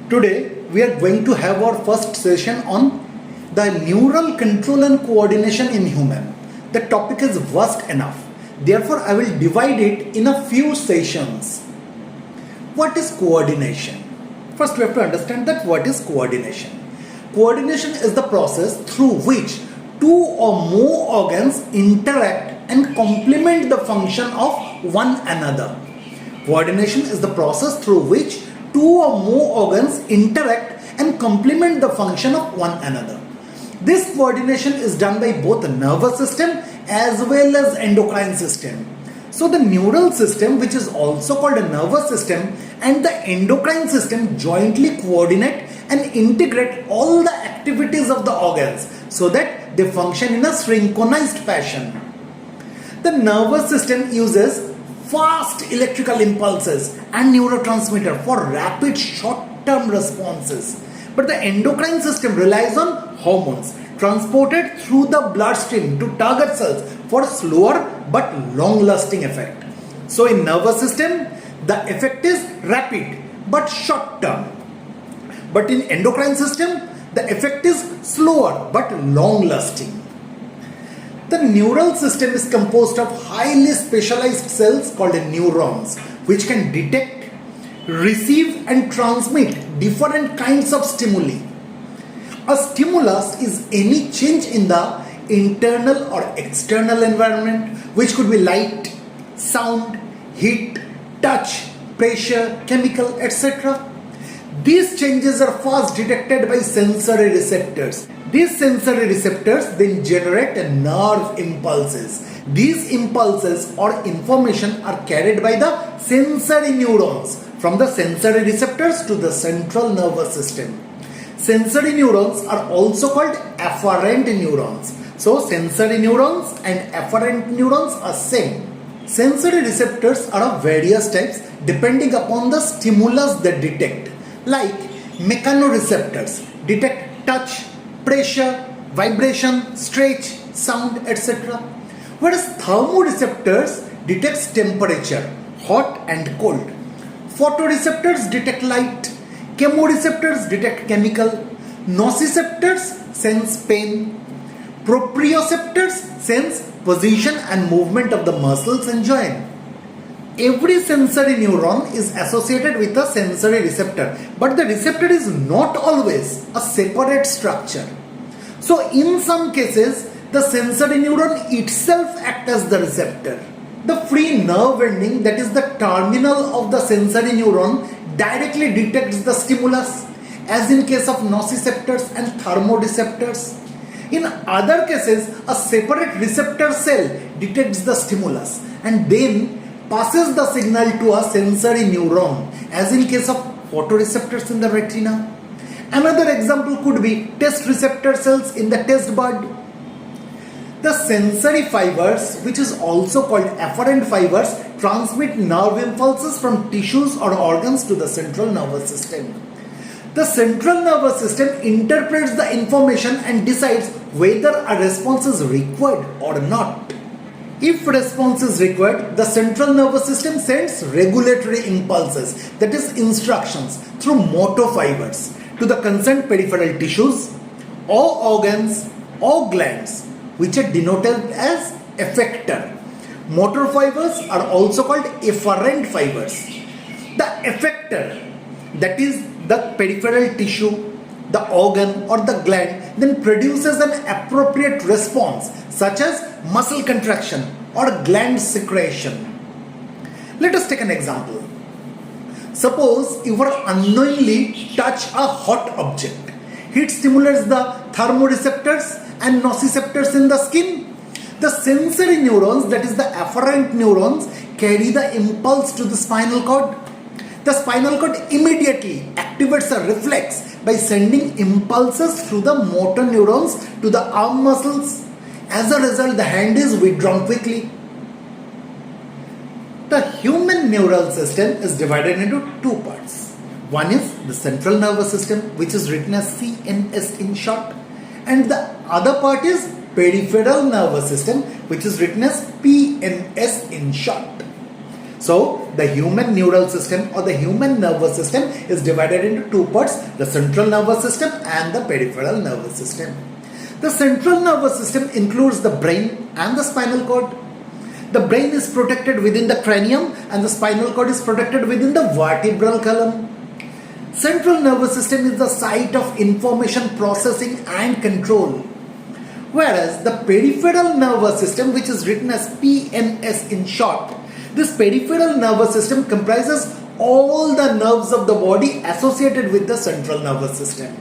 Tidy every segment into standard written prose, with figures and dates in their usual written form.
Today we are going to have our first session on the neural control and coordination in human. The topic is vast enough. Therefore, I will divide it in a few sessions. What is coordination? First, we have to understand that what is coordination. Coordination is the process through which two or more organs interact and complement the function of one another. Coordination is the process through which two or more organs interact and complement the function of one another. This coordination is done by both the nervous system as well as endocrine system. So the neural system, which is also called a nervous system, and the endocrine system jointly coordinate and integrate all the activities of the organs so that they function in a synchronized fashion. The nervous system uses fast electrical impulses and neurotransmitter for rapid short-term responses. But the endocrine system relies on hormones transported through the bloodstream to target cells for slower but long-lasting effect. So in nervous system, the effect is rapid but short-term. But in endocrine system, the effect is slower but long-lasting. The neural system is composed of highly specialized cells called neurons, which can detect, receive and transmit different kinds of stimuli. A stimulus is any change in the internal or external environment, which could be light, sound, heat, touch, pressure, chemical, etc. These changes are first detected by sensory receptors. These sensory receptors then generate nerve impulses. These impulses or information are carried by the sensory neurons from the sensory receptors to the central nervous system. Sensory neurons are also called afferent neurons. So sensory neurons and afferent neurons are same. Sensory receptors are of various types depending upon the stimulus they detect. Like mechanoreceptors detect touch, pressure, vibration, stretch, sound, etc. Whereas thermoreceptors detect temperature, hot and cold. Photoreceptors detect light. Chemoreceptors detect chemical. Nociceptors sense pain. Proprioceptors sense position and movement of the muscles and joint. Every sensory neuron is associated with a sensory receptor, but the receptor is not always a separate structure. So in some cases, the sensory neuron itself acts as the receptor. The free nerve ending, that is the terminal of the sensory neuron, directly detects the stimulus, as in case of nociceptors and thermoreceptors. In other cases, a separate receptor cell detects the stimulus and then passes the signal to a sensory neuron, as in case of photoreceptors in the retina. Another example could be taste receptor cells in the taste bud. The sensory fibers, which is also called afferent fibers, transmit nerve impulses from tissues or organs to the central nervous system. The central nervous system interprets the information and decides whether a response is required or not. If response is required, the central nervous system sends regulatory impulses, that is instructions, through motor fibers to the concerned peripheral tissues or organs or glands, which are denoted as effector. Motor fibers are also called efferent fibers. The effector, that is the peripheral tissue, the organ or the gland, then produces an appropriate response such as muscle contraction or gland secretion. Let us take an example. Suppose you were unknowingly touch a hot object. Heat stimulates the thermoreceptors and nociceptors in the skin. The sensory neurons, that is the afferent neurons, carry the impulse to the spinal cord. The spinal cord immediately activates a reflex by sending impulses through the motor neurons to the arm muscles. As a result, the hand is withdrawn quickly. The human neural system is divided into two parts. One is the central nervous system, which is written as CNS in short, and the other part is peripheral nervous system, which is written as PNS in short. So the human neural system or the human nervous system is divided into two parts, the central nervous system and the peripheral nervous system. The central nervous system includes the brain and the spinal cord. The brain is protected within the cranium and the spinal cord is protected within the vertebral column. Central nervous system is the site of information processing and control. Whereas the peripheral nervous system, which is written as PNS in short, this peripheral nervous system comprises all the nerves of the body associated with the central nervous system.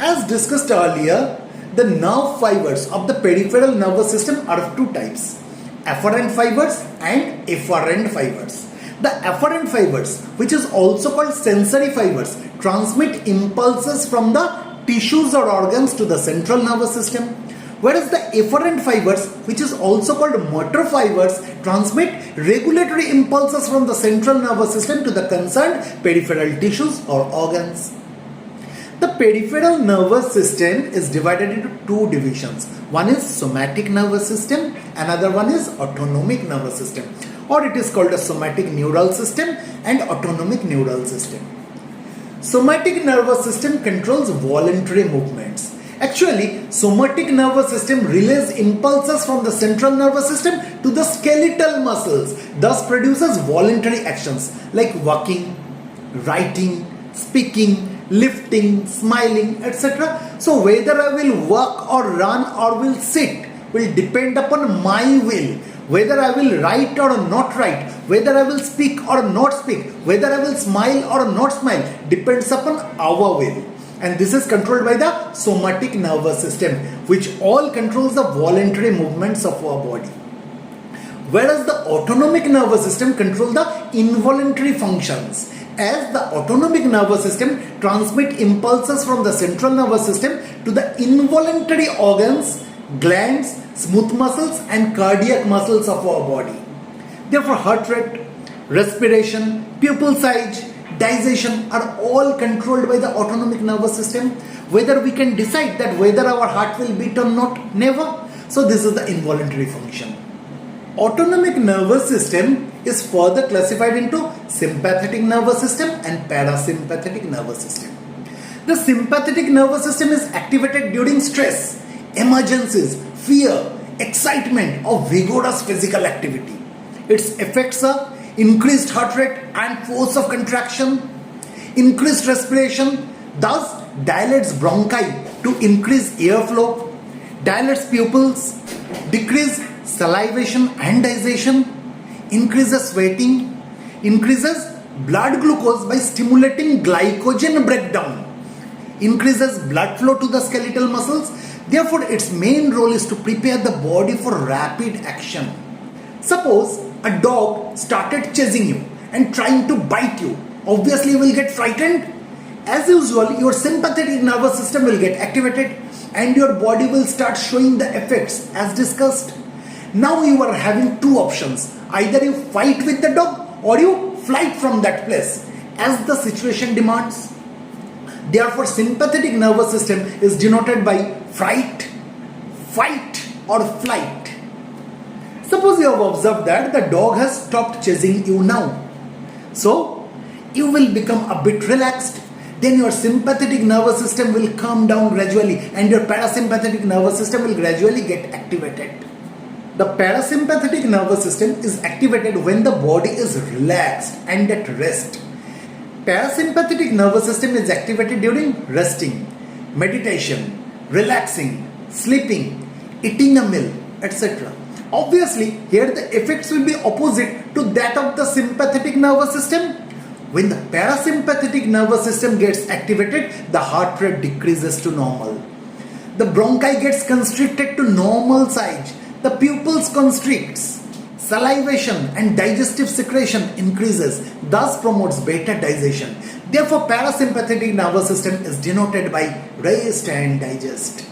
As discussed earlier, the nerve fibers of the peripheral nervous system are of two types, afferent fibers and efferent fibers. The afferent fibers, which is also called sensory fibers, transmit impulses from the tissues or organs to the central nervous system, whereas the efferent fibers, which is also called motor fibers, transmit regulatory impulses from the central nervous system to the concerned peripheral tissues or organs. The peripheral nervous system is divided into two divisions. One is somatic nervous system, another one is autonomic nervous system, or it is called a somatic neural system and autonomic neural system. Somatic nervous system controls voluntary movements. Actually, somatic nervous system relays impulses from the central nervous system to the skeletal muscles, thus produces voluntary actions like walking, writing, speaking, lifting, smiling, etc. So whether I will walk or run or will sit will depend upon my will. Whether I will write or not write, whether I will speak or not speak, whether I will smile or not smile, depends upon our will. And this is controlled by the somatic nervous system, which all controls the voluntary movements of our body. Whereas the autonomic nervous system controls the involuntary functions, as the autonomic nervous system transmits impulses from the central nervous system to the involuntary organs, glands, smooth muscles and cardiac muscles of our body. Therefore, heart rate, respiration, pupil size, digestion are all controlled by the autonomic nervous system. Whether we can decide that whether our heart will beat or not, never. So this is the involuntary function. Autonomic nervous system is further classified into sympathetic nervous system and parasympathetic nervous system. The sympathetic nervous system is activated during stress, emergencies, fear, excitement or vigorous physical activity. Its effects are increased heart rate and force of contraction, increased respiration, thus dilates bronchi to increase airflow, dilates pupils, decrease salivation and digestion, increases sweating, increases blood glucose by stimulating glycogen breakdown, increases blood flow to the skeletal muscles. Therefore, its main role is to prepare the body for rapid action. Suppose a dog started chasing you and trying to bite you. Obviously, you will get frightened. As usual, your sympathetic nervous system will get activated and your body will start showing the effects as discussed. Now you are having two options. Either you fight with the dog or you flight from that place as the situation demands. Therefore, sympathetic nervous system is denoted by fright, fight or flight. Suppose you have observed that the dog has stopped chasing you now. So, you will become a bit relaxed. Then your sympathetic nervous system will calm down gradually and your parasympathetic nervous system will gradually get activated. The parasympathetic nervous system is activated when the body is relaxed and at rest. Parasympathetic nervous system is activated during resting, meditation, relaxing, sleeping, eating a meal, etc. Obviously, here the effects will be opposite to that of the sympathetic nervous system. When the parasympathetic nervous system gets activated, the heart rate decreases to normal. The bronchi gets constricted to normal size. The pupils constricts. Salivation and digestive secretion increases, thus promotes better digestion. Therefore, parasympathetic nervous system is denoted by rest and digest.